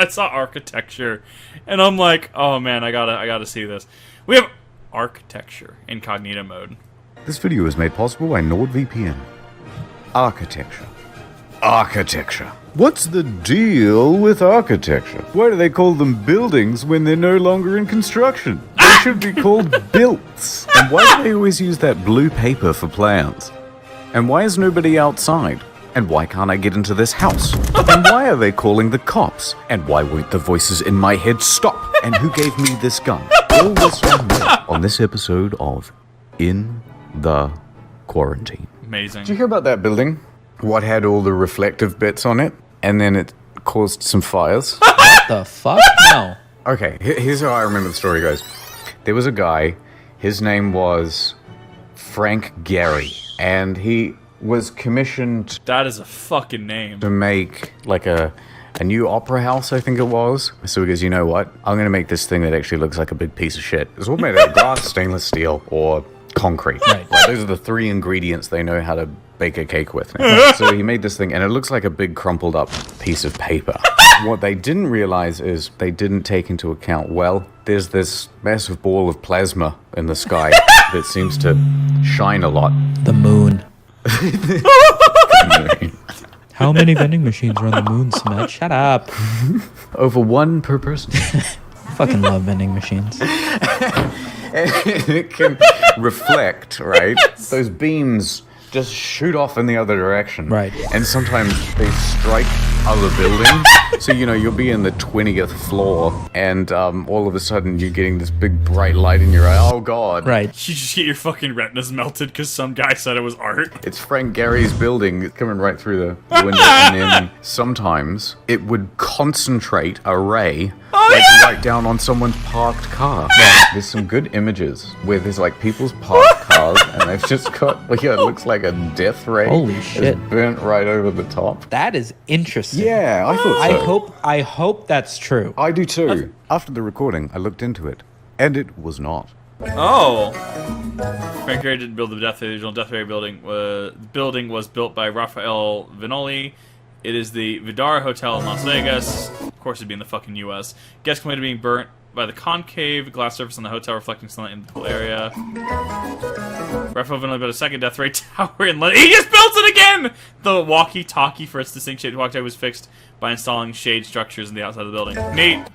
I saw architecture, and I'm like, oh man, I gotta see this. We have architecture, incognito mode. This video is made possible by NordVPN. Architecture. Architecture. What's the deal with architecture? Why do they call them buildings when they're no longer in construction? They should be called builts. And why do they always use that blue paper for plans? And why is nobody outside? And why can't I get into this house? And why are they calling the cops? And why won't the voices in my head stop? And who gave me this gun? All this and more on this episode of In the Quarantine. Amazing. Did you hear about that building? What had all the reflective bits on it? And then it caused some fires? What the fuck? No. Okay, here's how I remember the story goes. There was a guy, his name was Frank Gehry, and he was commissioned That is a fucking name. to make like a new opera house, I think it was. So he goes, you know what? I'm going to make this thing that actually looks like a big piece of shit. It's all made out of glass, stainless steel, or concrete. Right. Like, those are the three ingredients they know how to bake a cake with. So he made this thing, and it looks like a big crumpled up piece of paper. What they didn't realize is they didn't take into account, well, there's this massive ball of plasma in the sky that seems to shine a lot. The moon. How many vending machines are on the moon, Smet? Shut up. Over one per person. Fucking love vending machines. And it can reflect, right? Those beams just shoot off in the other direction. Right. And sometimes they strike other buildings. So, you know, you'll be in the 20th floor, and all of a sudden you're getting this big bright light in your eye. Oh, God. Right. You just get your fucking retinas melted because some guy said it was art. It's Frank Gehry's building. It's coming right through the window. And then sometimes it would concentrate a ray right down on someone's parked car. There's some good images where there's like people's parked cars and they've just got, well, yeah, it looks like a death ray. Holy shit. It's burnt right over the top. That is interesting. Yeah, I thought so. I hope that's true. I do too. After the recording, I looked into it, and it was not. Oh. Frank Gehry didn't build the original Death Ray building. The building was built by Raphael Vinoli. It is the Vidara Hotel in Las Vegas. Of course, it'd be in the fucking U.S. Guests complained of being burnt by the concave glass surface on the hotel reflecting sunlight in the pool area. Raphael Vinoli built a second Death Ray tower in London. He just built it again! The walkie-talkie for its distinct shade walkie-talkie was fixed by installing shade structures in the outside of the building. Neat.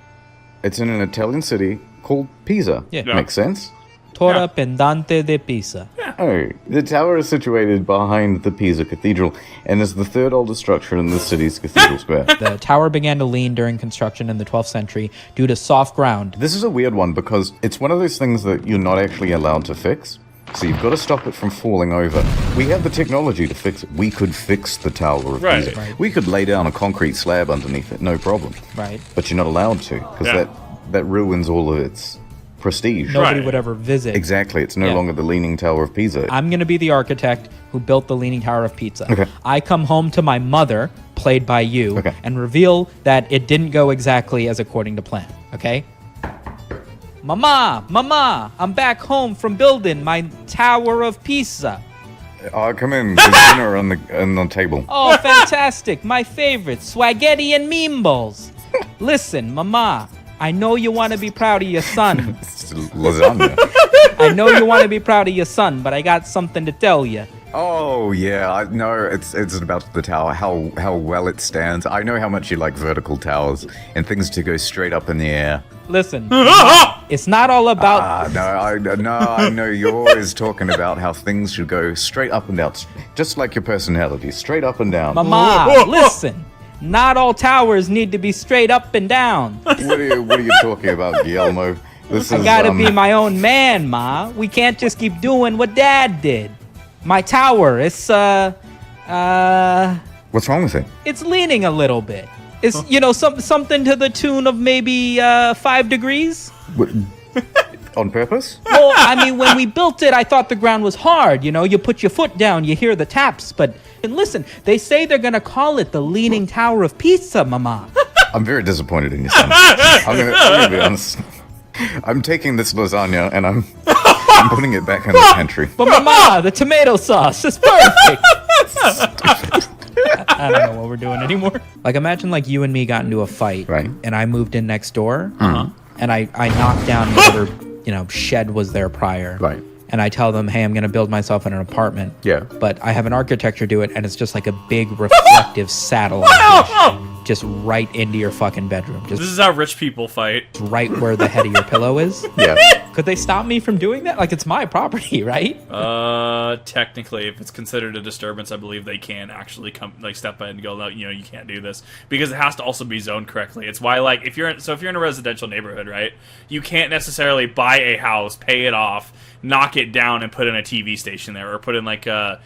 It's in an Italian city called Pisa. Yeah. Makes sense? Torre Pendente de Pisa. Oh, the tower is situated behind the Pisa Cathedral and is the third oldest structure in the city's cathedral square. The tower began to lean during construction in the 12th century due to soft ground. This is a weird one because it's one of those things that you're not actually allowed to fix. So you've got to stop it from falling over. We have the technology to fix it. We could fix the Tower of Pisa. Right. We could lay down a concrete slab underneath it, no problem. Right. But you're not allowed to because that ruins all of its prestige. Nobody would ever visit. Exactly. It's no longer the Leaning Tower of Pisa. I'm going to be the architect who built the Leaning Tower of Pisa. Okay. I come home to my mother, played by you, and reveal that it didn't go exactly as according to plan. Okay? Mama, I'm back home from building my Tower of Pisa. Come in. There's dinner on the table. Oh, fantastic. My favorite, spaghetti and meatballs. Listen, Mama, I know you want to be proud of your son. It's lasagna. I know you want to be proud of your son, but I got something to tell you. Oh yeah, no, it's about the tower, how well it stands. I know how much you like vertical towers and things to go straight up in the air. Listen, it's not all about. I know you're always talking about how things should go straight up and down, just like your personality, straight up and down. Mama, listen. Not all towers need to be straight up and down. What are you talking about, Guillermo? I gotta be my own man, Ma. We can't just keep doing what Dad did. My tower, it's What's wrong with it? it's leaning a little bit. It's something to the tune of maybe 5 degrees. What, on purpose? Well, I mean, when we built it, I thought the ground was hard. You know, you put your foot down, you hear the taps. But and listen, they say they're gonna call it the Leaning Tower of Pisa, Mama. I'm very disappointed in you, son. I'm gonna be honest. I'm taking this lasagna and I'm putting it back in the pantry. But Mama, the tomato sauce is perfect. I don't know what we're doing anymore. Like, imagine like you and me got into a fight, Right. and I moved in next door, and I knocked down whatever shed was there prior, Right. and I tell them, hey, I'm gonna build myself an apartment, Yeah. but I have an architecture do it, and it's just like a big reflective satellite dish, just right into your fucking bedroom, This just is how rich people fight. right where the head of your pillow is. Yeah. Could they stop me from doing that? Like, it's my property, right? Technically, if it's considered a disturbance, I believe they can actually come, like, step in and go, no, you can't do this, because it has to also be zoned correctly. It's why, like, if you're in a residential neighborhood, right, you can't necessarily buy a house, pay it off, knock it down, and put in a TV station there, or put in like a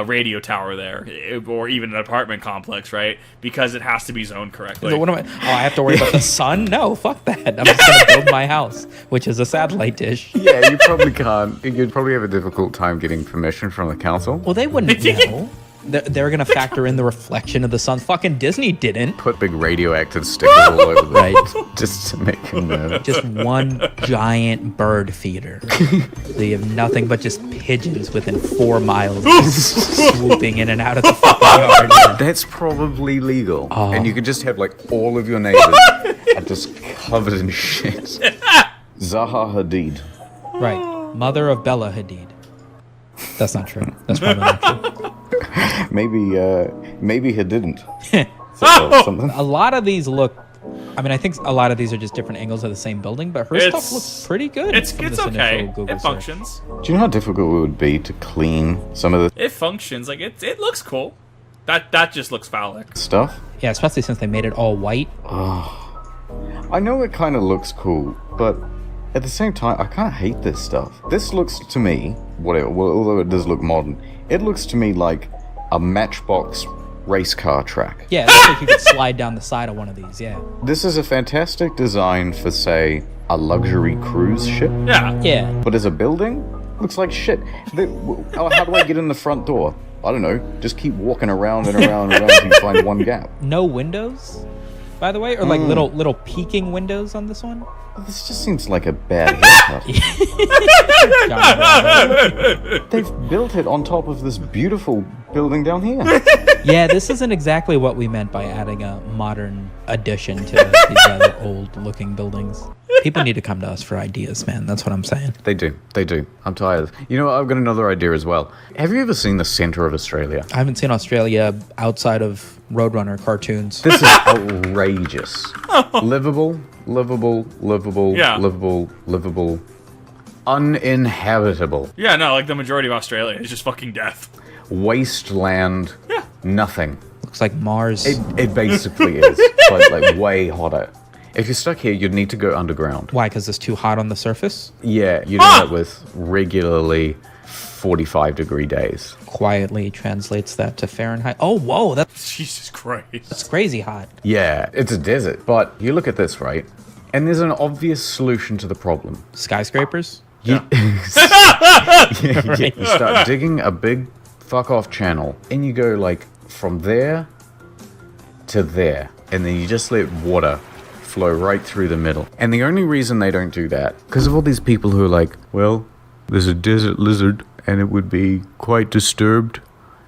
radio tower there, or even an apartment complex, right? Because it has to be zoned correctly. So what am I? Oh, I have to worry about the sun? No, fuck that. I'm just gonna build my house, which is a satellite dish. Yeah, you probably can't. You'd probably have a difficult time getting permission from the council. Well, they wouldn't know. They're gonna factor in the reflection of the sun. Fucking Disney didn't. Put big radioactive stickers all over them. Right. Just to make them nervous. Just one giant bird feeder. So you have nothing but just pigeons within 4 miles just swooping in and out of the fucking yard. That's probably legal. Oh. And you could just have like all of your neighbors are just covered in shit. Zaha Hadid. Right. Mother of Bella Hadid. That's not true. That's probably not true. Maybe he didn't. Something. A lot of these look. I mean, I think a lot of these are just different angles of the same building, but her stuff looks pretty good. It's from this okay. initial Google It search. functions. Do you know how difficult it would be to clean some of the It functions. Like it looks cool. That just looks phallic. stuff? Yeah, especially since they made it all white. I know it kind of looks cool, but at the same time, I kind of hate this stuff. This looks to me, whatever, well, although it does look modern, it looks to me like a Matchbox race car track. Yeah, it looks like you could slide down the side of one of these. Yeah. This is a fantastic design for, say, a luxury cruise ship, Yeah. Yeah. but as a building, looks like shit. How do I get in the front door? I don't know. Just keep walking around and around and around until you find one gap. No windows, by the way, or like little peeking windows on this one. This just seems like a bad haircut. They've built it on top of this beautiful building down here. Yeah, this isn't exactly what we meant by adding a modern addition to these rather old-looking buildings. People need to come to us for ideas, man. That's what I'm saying. They do. I'm tired. You know what? I've got another idea as well. Have you ever seen the center of Australia? I haven't seen Australia outside of Roadrunner cartoons. This is outrageous. Livable, Yeah. livable, uninhabitable. Yeah, no, like the majority of Australia is just fucking death. Wasteland, Yeah. nothing. Looks like Mars. It basically is, but like way hotter. If you're stuck here, you'd need to go underground. Why? Because it's too hot on the surface? Yeah, you do that with regularly 45-degree days. Quietly translates that to Fahrenheit. Oh, whoa, that's Jesus Christ. crazy hot. Yeah, it's a desert. But you look at this, right? And there's an obvious solution to the problem. Skyscrapers? You start digging a big fuck-off channel, and you go, like, from there to there. And then you just let water flow right through the middle. And the only reason they don't do that, because of all these people who are like, well, there's a desert lizard, and it would be quite disturbed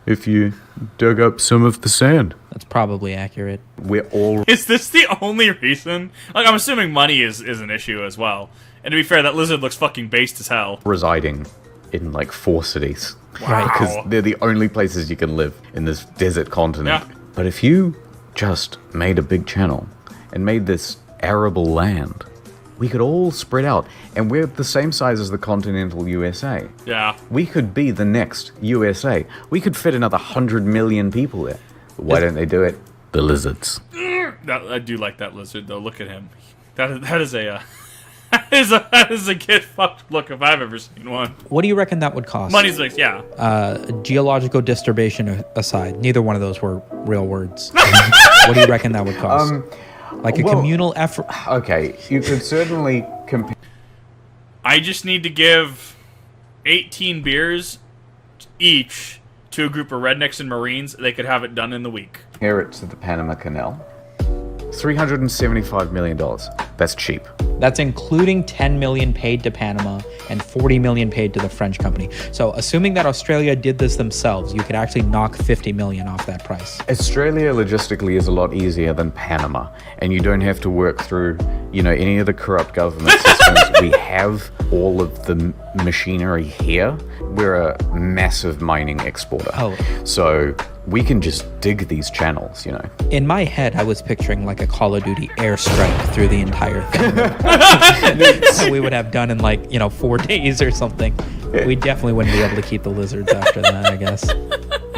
if you dug up some of the sand. That's probably accurate. We're all Is this the only reason? Like, I'm assuming money is an issue as well. And to be fair, that lizard looks fucking based as hell. residing in, like, 4 cities. Right. Because they're the only places you can live in this desert continent. Yeah. But if you just made a big channel and made this arable land, we could all spread out. And we're the same size as the continental USA. Yeah. We could be the next USA. We could fit another 100 million people there. But why don't they do it? The lizards. I do like that lizard, though. Look at him. That is a... that is a get fucked look if I've ever seen one. What do you reckon that would cost? Money's like, yeah. Geological disturbation aside, neither one of those were real words. What do you reckon that would cost? Like a well- communal effort? Okay, you could certainly compare. I just need to give 18 beers each to a group of rednecks and Marines. They could have it done in the week. Compare it to the Panama Canal. $375 million. That's cheap. That's including 10 million paid to Panama and 40 million paid to the French company. So assuming that Australia did this themselves, you could actually knock 50 million off that price. Australia logistically is a lot easier than Panama, and you don't have to work through, any of the corrupt government systems. We have all of the machinery here. We're a massive mining exporter. Oh. So we can just dig these channels, In my head, I was picturing like a Call of Duty airstrike through the entire thing. We would have done in 4 days or something. We definitely wouldn't be able to keep the lizards after that, I guess.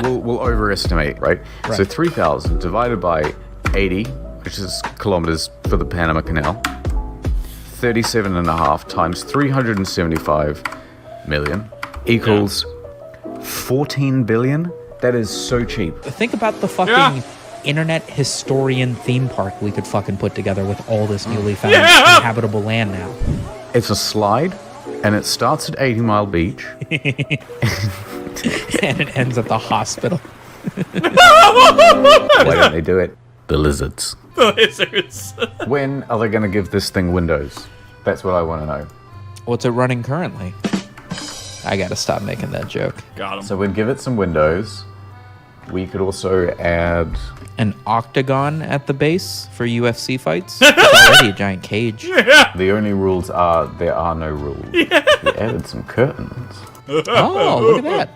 We'll overestimate, right? So 3,000 divided by 80, which is kilometers for the Panama Canal, 37.5 times 375 million equals 14 billion. That is so cheap. Think about the fucking internet historian theme park we could fucking put together with all this newly found inhabitable land now. It's a slide, and it starts at 80 Mile Beach. And it ends at the hospital. Why don't they do it? The lizards. The lizards. When are they going to give this thing windows? That's what I want to know. What's it running currently? I gotta stop making that joke. Got him. So we'd give it some windows. We could also add... An octagon at the base for UFC fights? It's already a giant cage. The only rules are there are no rules. We added some curtains. Oh, look at that.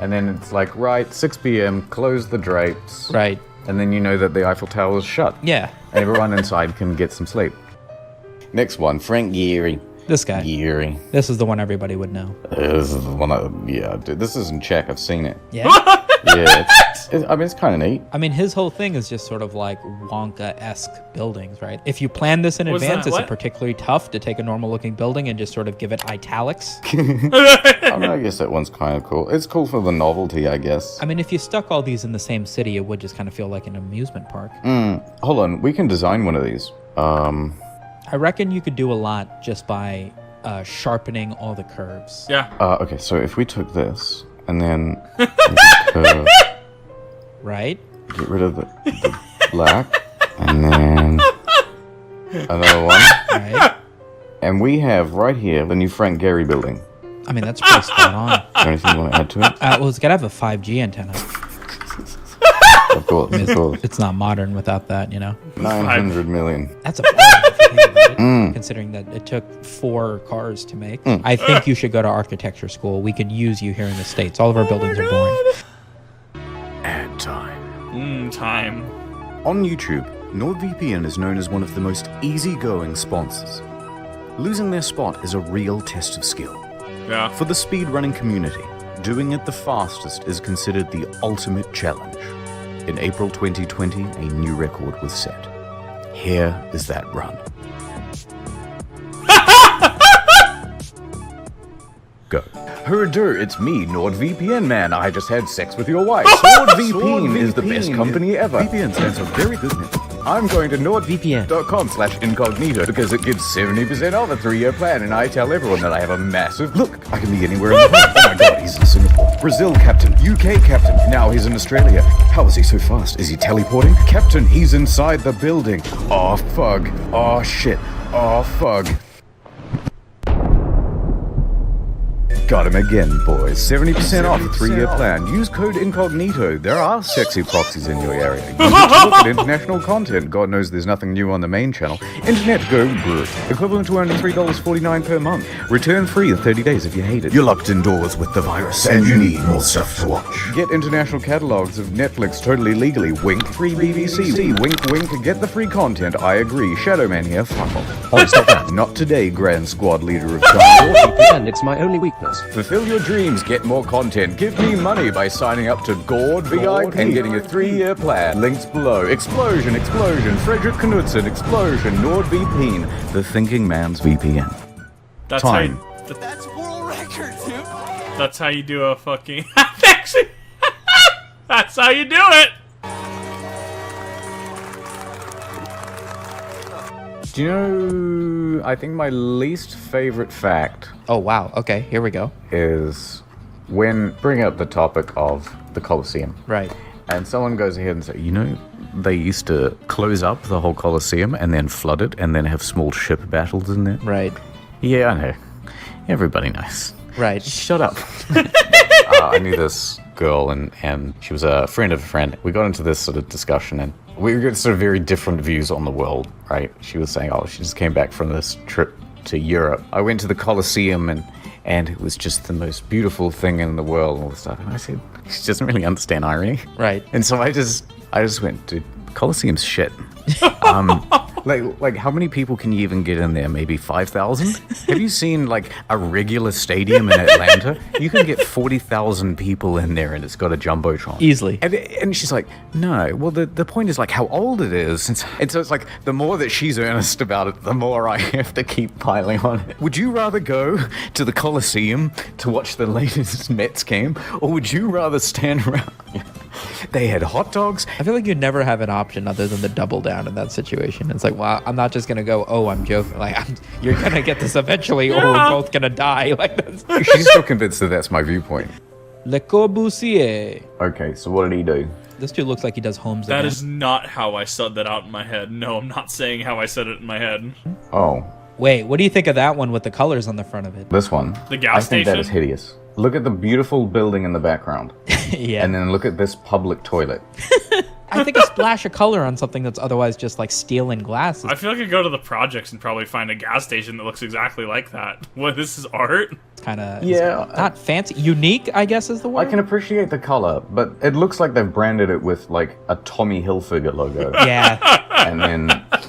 And then it's like, right, 6 p.m., close the drapes. Right. And then you know that the Eiffel Tower is shut. Yeah. Everyone inside can get some sleep. Next one, Frank Gehry. This guy. Gehry. This is the one everybody would know. This is the one dude, this isn't Czech, I've seen it. Yeah. Yeah, it's kind of neat. I mean, his whole thing is just sort of like Wonka-esque buildings, right? If you plan this in What's advance, that? it's What? particularly tough to take a normal-looking building and just sort of give it italics. I guess that one's kind of cool. It's cool for the novelty, I guess. I mean, if you stuck all these in the same city, it would just kind of feel like an amusement park. Hold on, we can design one of these. I reckon you could do a lot just by sharpening all the curves. Yeah. Okay, so if we took this and then curve, Right? get rid of the black, and then another one, Right? and we have right here the new Frank Gehry building. I mean, that's pretty spot on. Is there anything you want to add to it? Well, it's got to have a 5G antenna. Of course, of course. It's not modern without that, 900 million. That's a bargain if you think about it, considering that it took 4 cars to make. I think you should go to architecture school. We could use you here in the States. All of our buildings are boring. Ad time. Time. On YouTube, NordVPN is known as one of the most easygoing sponsors. Losing their spot is a real test of skill. Yeah. For the speedrunning community, doing it the fastest is considered the ultimate challenge. In April 2020, a new record was set. Here is that run. Go. Herder, it's me, NordVPN man. I just had sex with your wife. NordVPN is the best company ever. VPN stands for very good. I'm going to nordvpn.com/incognito because it gives 70% off a 3-year plan, and I tell everyone that I have a massive... Look, I can be anywhere in the world. Oh my god, he's in Singapore. Brazil captain, UK captain, now he's in Australia. How is he so fast? Is he teleporting? Captain, he's inside the building. Oh, fug. Oh, shit. Oh, fug. Got him again, boys. 70% off a 3-year plan. Use code Incognito. There are sexy proxies in your area. Use it to look at international content. God knows there's nothing new on the main channel. Internet go brr. Equivalent to only $3.49 per month. Return free in 30 days if you hate it. You're locked indoors with the virus, and you need more stuff to watch. Get international catalogs of Netflix totally legally. Wink. Free BBC. Wink, wink. Get the free content. I agree. Shadow Man here. Fuck off. Oh, stop that. Not today, Grand Squad Leader of China. NordVPN, it's my only weakness. Fulfill your dreams, get more content, give me money by signing up to Gord VIP and getting a 3-year plan. Links below. Explosion, Frederick Knudsen, Explosion, NordVPN, the thinking man's VPN. That's Time. How you, That's world record, dude. that's how you do a fucking... Actually, that's how you do it. Do you know, I think my least favorite fact Oh, wow. Okay, here we go. is when bring up the topic of the Coliseum. Right. And someone goes ahead and says, they used to close up the whole Coliseum and then flood it and then have small ship battles in there? Right. Yeah, I know. Everybody knows. Right. Shut up. I knew this girl, and she was a friend of a friend. We got into this sort of discussion, and we got sort of very different views on the world, right? She was saying, oh, she just came back from this trip to Europe. I went to the Coliseum, and it was just the most beautiful thing in the world and all this stuff. And I said, she doesn't really understand irony. Right. And so I just went, dude, Coliseum's shit. Like how many people can you even get in there? Maybe 5,000? Have you seen like a regular stadium in Atlanta? You can get 40,000 people in there and it's got a jumbotron. Easily. And she's like, no. Well, the point is like how old it is. And so it's like the more that she's earnest about it, the more I have to keep piling on it. Would you rather go to the Coliseum to watch the latest Mets game? Or would you rather stand around? They had hot dogs. I feel like you'd never have an option other than to double down in that situation. It's like, well, I'm not just gonna go, oh, I'm joking. Like, you're gonna get this eventually, or we're both gonna die. Like, that's She's still convinced that that's my viewpoint. Le Corbusier. Okay, so what did he do? This dude looks like he does homes That again. is not how I said that out in my head. No, I'm not saying how I said it in my head. Oh, Wait, what do you think of that one with the colors on the front of it? this one. The gas I think that station? is hideous. Look at the beautiful building in the background. Yeah. And then look at this public toilet. I think a splash of color on something that's otherwise just like steel and glass. I feel like I could go to the projects and probably find a gas station that looks exactly like that. What, this is art? Kind of Yeah. not fancy, unique, I guess is the word. I can appreciate the color, but it looks like they've branded it with like a Tommy Hilfiger logo. Yeah. And then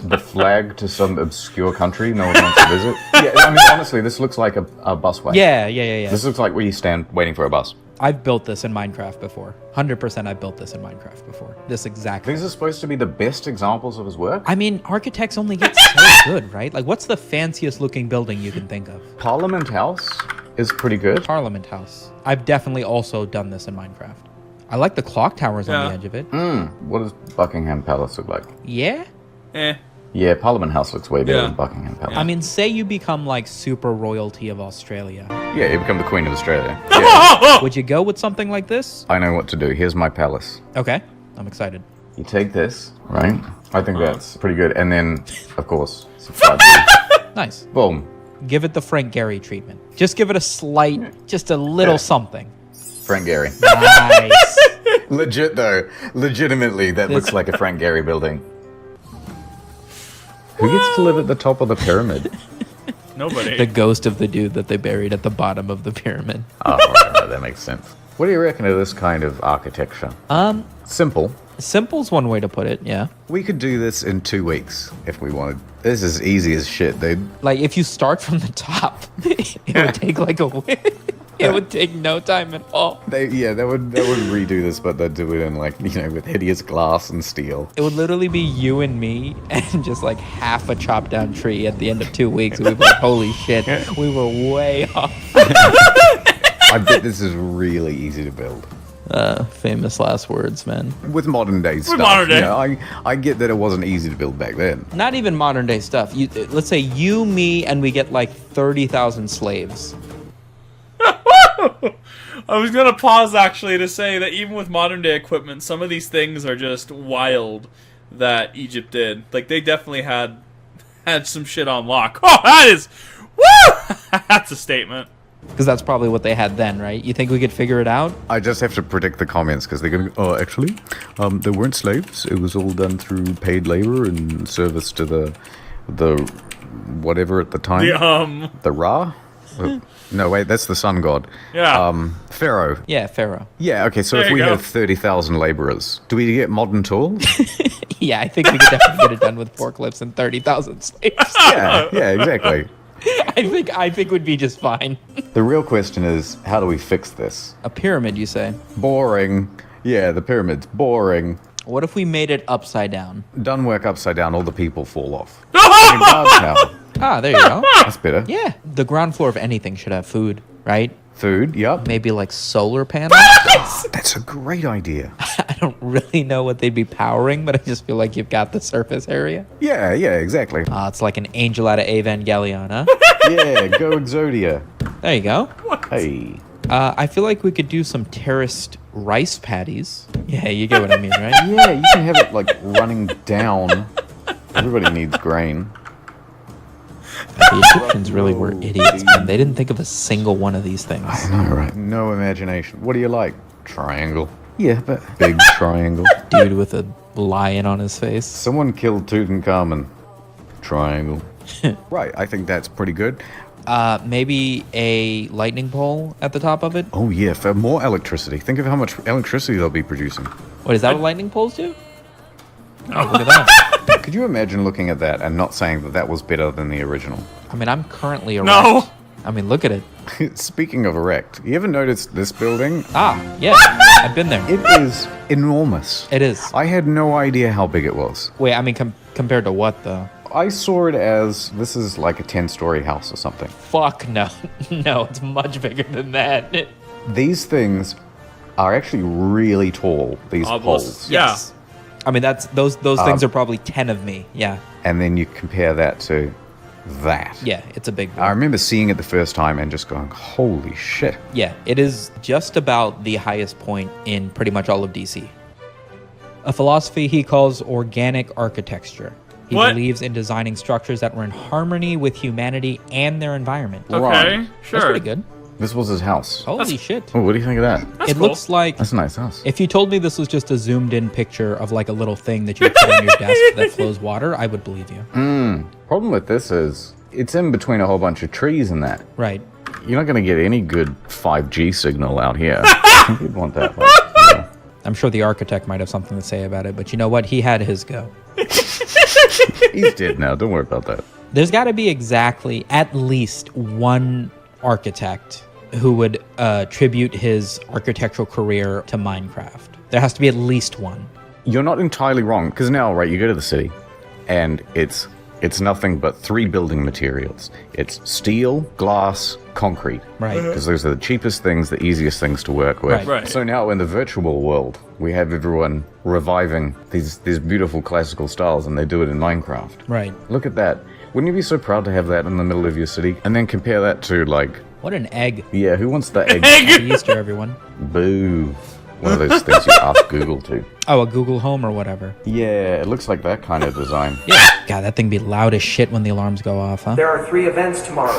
the flag to some obscure country no one wants to visit. Yeah, I mean, honestly, this looks like a busway. Yeah. This looks like where you stand waiting for a bus. I've built this in Minecraft before. 100% I've built this in Minecraft before. This exactly. These are supposed to be the best examples of his work. I mean, architects only get so good, right? Like, what's the fanciest looking building you can think of? Parliament House is pretty good. Parliament House. I've definitely also done this in Minecraft. I like the clock towers on the edge of it. What does Buckingham Palace look like? Yeah? Eh. Yeah, Parliament House looks way better Yeah. than Buckingham Palace. I mean, say you become like super royalty of Australia. Yeah, you become the Queen of Australia. Yeah, Would you go with something like this? I know what to do. Here's my palace. Okay, I'm excited. You take this, right? I think that's pretty good. And then, of course, subscribe to Nice. Boom. Give it the Frank Gehry treatment. Just give it a slight, just a little something. Frank Gehry. Nice. Legit, though. Legitimately, that looks like a Frank Gehry building. Who gets to live at the top of the pyramid? Nobody. The ghost of the dude that they buried at the bottom of the pyramid. Oh, right, that makes sense. What do you reckon of this kind of architecture? Simple. Simple's one way to put it, yeah. We could do this in 2 weeks if we wanted. This is easy as shit, dude. Like, if you start from the top, it would take like a week. It would take no time at all. They would redo this, but they'd do it in like, with hideous glass and steel. It would literally be you and me and just like half a chopped down tree at the end of 2 weeks. We'd be like, holy shit, we were way off. I bet this is really easy to build. Famous last words, man. With modern day stuff. modern day. I get that it wasn't easy to build back then. Not even modern day stuff. Let's say you, me, and we get like 30,000 slaves. I was gonna pause actually to say that even with modern day equipment, some of these things are just wild that Egypt did. Like, they definitely had some shit on lock. Oh, that is, woo! That's a statement. Because that's probably what they had then, right? You think we could figure it out? I just have to predict the comments because they're going to go, oh, actually, there weren't slaves. It was all done through paid labor and service to the whatever at the time. The Ra? No, wait, that's the sun god. Yeah. Pharaoh. Yeah, Pharaoh. Yeah, okay, so There if you we go. have 30,000 laborers, do we get modern tools? Yeah, I think we could definitely get it done with forklifts and 30,000 slaves. yeah, exactly. I think we'd be just fine. The real question is, how do we fix this? A pyramid, you say? Boring. Yeah, the pyramid's boring. What if we made it upside down? Done work upside down, all the people fall off. I mean, guard tower. Ah, there you go. That's better. Yeah, the ground floor of anything should have food, right? Food, yep. Maybe like solar panels? That's a great idea. I don't really know what they'd be powering, but I just feel like you've got the surface area. Yeah, exactly. It's like an angel out of Evangelion, huh? Yeah, go Exodia. There you go. Hey. I feel like we could do some terraced rice paddies. Yeah, you get what I mean, right? Yeah, you can have it, like, running down. Everybody needs grain. The Egyptians really were idiots, man. They didn't think of a single one of these things. I know, right? No imagination. What do you like? Triangle. Yeah, but big triangle. Dude with a lion on his face. Someone killed Tutankhamun. Triangle. Right, I think that's pretty good. Maybe a lightning pole at the top of it. Oh, yeah, for more electricity. Think of how much electricity they'll be producing. What, is that what lightning poles do? Oh, look at that. Could you imagine looking at that and not saying that that was better than the original? I mean, I'm currently erect. No. I mean, look at it. Speaking of erect, you ever noticed this building? Ah, yeah. I've been there. It is enormous. It is. I had no idea how big it was. Wait, I mean, compared to what, though? I saw it as, this is like a 10-story house or something. Fuck no. No, it's much bigger than that. These things are actually really tall, these poles. Yeah. Yes. I mean, those things are probably 10 of me. Yeah. And then you compare that to that. Yeah, it's a big I building. remember seeing it the first time and just going, holy shit. Yeah, it is just about the highest point in pretty much all of DC. A philosophy he calls organic architecture. He What? believes in designing structures that were in harmony with humanity and their environment. Okay, Right. sure. That's pretty good. This was his house. Holy shit. Oh, what do you think of that? That's It cool. looks like That's a nice house. if you told me this was just a zoomed in picture of like a little thing that you put on your desk that flows water, I would believe you. Problem with this is, it's in between a whole bunch of trees and that. Right. You're not going to get any good 5G signal out here. You'd want that. Yeah. I'm sure the architect might have something to say about it, but you know what? He had his go. He's dead now. Don't worry about that. There's got to be exactly at least one architect who would attribute his architectural career to Minecraft. There has to be at least one. You're not entirely wrong, because now, right, you go to the city, and it's nothing but 3 building materials. It's steel, glass, concrete. Right. Because those are the cheapest things, the easiest things to work with. Right. Right. So now in the virtual world, we have everyone reviving these beautiful classical styles, and they do it in Minecraft. Right. Look at that. Wouldn't you be so proud to have that in the middle of your city? And then compare that to, like, What an egg. yeah, who wants the egg? Happy Easter, everyone. Boo. One of those things you ask Google to. Oh, a Google Home or whatever. Yeah, it looks like that kind of design. Yeah. God, that thing be loud as shit when the alarms go off, huh? There are 3 events tomorrow.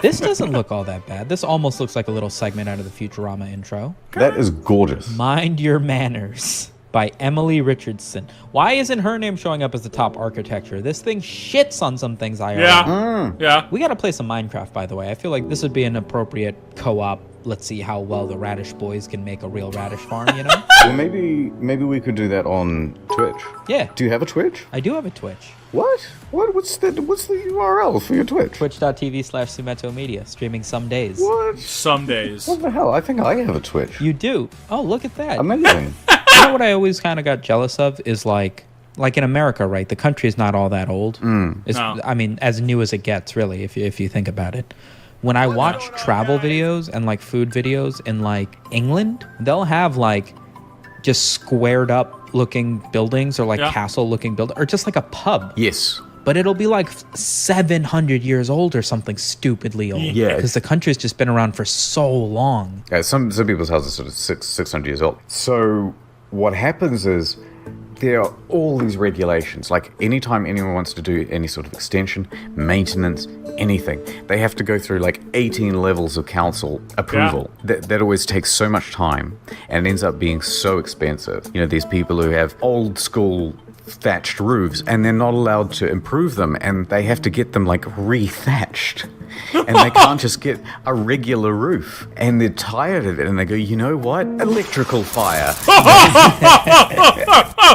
This doesn't look all that bad. This almost looks like a little segment out of the Futurama intro. That is gorgeous. Mind Your Manners by Emily Richardson. Why isn't her name showing up as the top architecture? This thing shits on some things I Yeah. Yeah. We gotta play some Minecraft, by the way. I feel like this would be an appropriate co-op. Let's see how well the Radish Boys can make a real radish farm, you know? Well, maybe we could do that on Twitch. Yeah. Do you have a Twitch? I do have a Twitch. What? What's the URL for your Twitch? Twitch.tv/Sumeto Media, streaming some days. What? Some days. What the hell? I think I have a Twitch. You do? Oh, look at that. Amazing. You know what I always kind of got jealous of is like in America, right? The country is not all that old. It's, No. I mean, as new as it gets, really, if you think about it. When I watch travel videos and like food videos in like England, they'll have like just squared up looking buildings or like Yeah. castle looking building or just like a pub. Yes. But it'll be like 700 years old or something stupidly old. Yeah. Because the country's just been around for so long. Yeah, some people's houses are sort of 600 years old. So what happens is there are all these regulations. Like anytime anyone wants to do any sort of extension, maintenance, anything, they have to go through like 18 levels of council approval. That always takes so much time and ends up being so expensive. You know, these people who have old school thatched roofs and they're not allowed to improve them and they have to get them like re-thatched. And they can't just get a regular roof. And they're tired of it and they go, you know what? Electrical fire.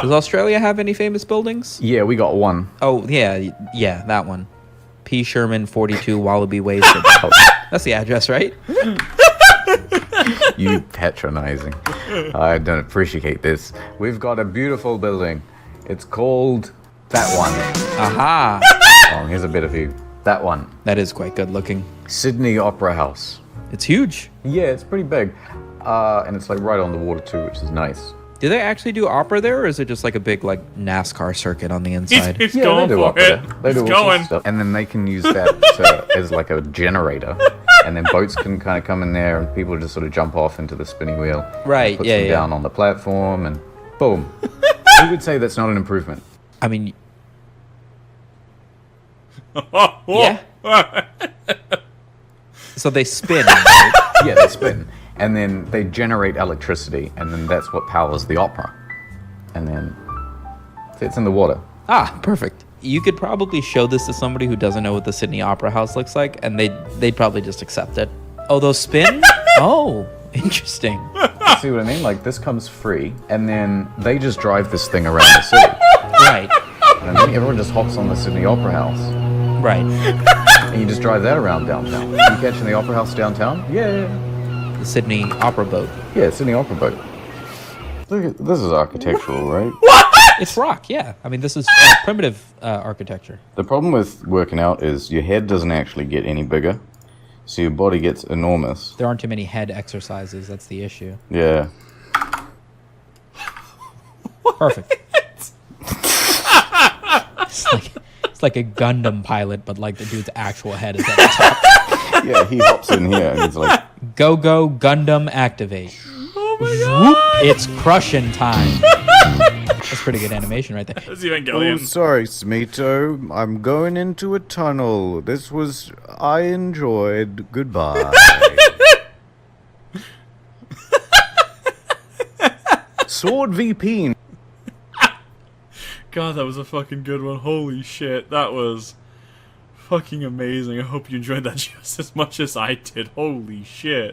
Does Australia have any famous buildings? Yeah, we got one. Oh, yeah, that one. P. Sherman, 42 Wallaby Way. Oh, that's the address, right? You patronizing. I don't appreciate this. We've got a beautiful building. It's called that one. Aha! Oh, here's a bit of you. That one. That is quite good looking. Sydney Opera House. It's huge. Yeah, it's pretty big. And it's like right on the water too, which is nice. Do they actually do opera there, or is it just like a big like NASCAR circuit on the inside? He's Yeah, going they do for opera. it. They He's do all sorts going. of stuff. And then they can use that as like a generator. and then boats can kind of come in there, and people just sort of jump off into the spinning wheel. Right, Puts yeah, them yeah. down on the platform, and boom. Who would say that's not an improvement? I mean, yeah. So they spin, right? Yeah, they spin. And then they generate electricity, and then that's what powers the opera. And then it's in the water. Ah, perfect. You could probably show this to somebody who doesn't know what the Sydney Opera House looks like, and they'd probably just accept it. Oh, those spin? Oh, interesting. See what I mean? Like, this comes free, and then they just drive this thing around the city. Right, And then everyone just hops on the Sydney Opera House. right. And you just drive that around downtown. You catching the Opera House downtown? Yeah. The Sydney Opera Boat. Yeah, Sydney Opera Boat. Look at, this is architectural, right? It's rock, yeah. I mean, this is primitive architecture. The problem with working out is your head doesn't actually get any bigger, so your body gets enormous. There aren't too many head exercises. That's the issue. Yeah. Perfect. It's like a Gundam pilot, but like the dude's actual head is at the top. Yeah, he hops in here and he's like, Go Gundam activate. Oh my god! It's crushing time. That's pretty good animation right there. That's oh, Evangelion. sorry, Smito. I'm going into a tunnel. I enjoyed. Goodbye. Sword VP. God, that was a fucking good one. Holy shit, that was fucking amazing. I hope you enjoyed that just as much as I did. Holy shit.